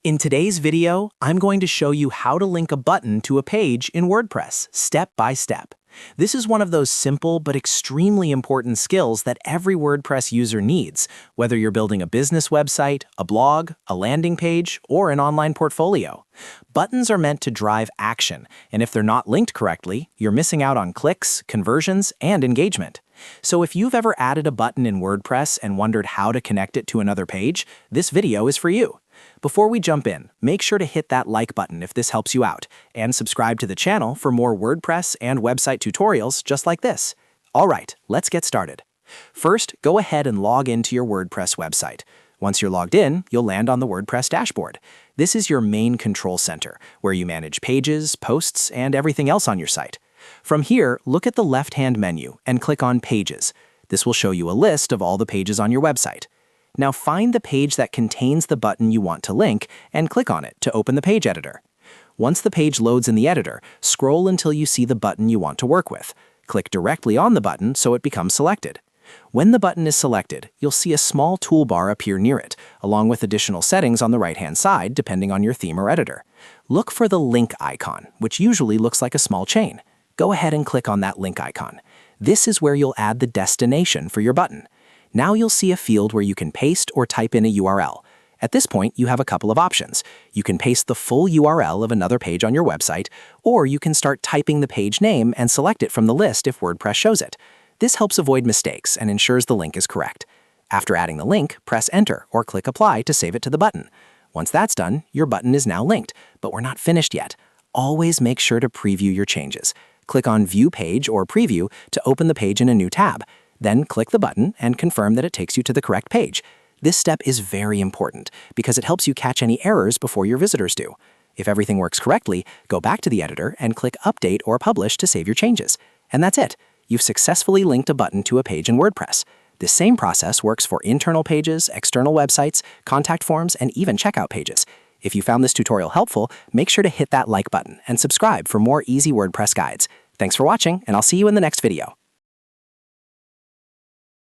In today's video, I'm going to show you how to link a button to a page in WordPress, step by step. This is one of those simple but extremely important skills that every WordPress user needs, whether you're building a business website, a blog, a landing page, or an online portfolio. Buttons are meant to drive action, and if they're not linked correctly, you're missing out on clicks, conversions, and engagement. So if you've ever added a button in WordPress and wondered how to connect it to another page, this video is for you. Before we jump in, make sure to hit that like button if this helps you out, and subscribe to the channel for more WordPress and website tutorials just like this. All right, let's get started. First, go ahead and log into your WordPress website. Once you're logged in, you'll land on the WordPress Dashboard. This is your main control center, where you manage pages, posts, and everything else on your site. From here, look at the left-hand menu and click on Pages. This will show you a list of all the pages on your website. Now find the page that contains the button you want to link and click on it to open the page editor. Once the page loads in the editor, scroll until you see the button you want to work with. Click directly on the button so it becomes selected. When the button is selected, you'll see a small toolbar appear near it, along with additional settings on the right-hand side depending on your theme or editor. Look for the link icon, which usually looks like a small chain. Go ahead and click on that link icon. This is where you'll add the destination for your button. Now you'll see a field where you can paste or type in a URL. At this point, you have a couple of options. You can paste the full URL of another page on your website, or you can start typing the page name and select it from the list if WordPress shows it. This helps avoid mistakes and ensures the link is correct. After adding the link, press Enter or click Apply to save it to the button. Once that's done, your button is now linked, but we're not finished yet. Always make sure to preview your changes. Click on View Page or Preview to open the page in a new tab. Then click the button and confirm that it takes you to the correct page. This step is very important because it helps you catch any errors before your visitors do. If everything works correctly, go back to the editor and click Update or Publish to save your changes. And that's it. You've successfully linked a button to a page in WordPress. This same process works for internal pages, external websites, contact forms, and even checkout pages. If you found this tutorial helpful, make sure to hit that like button and subscribe for more easy WordPress guides. Thanks for watching, and I'll see you in the next video.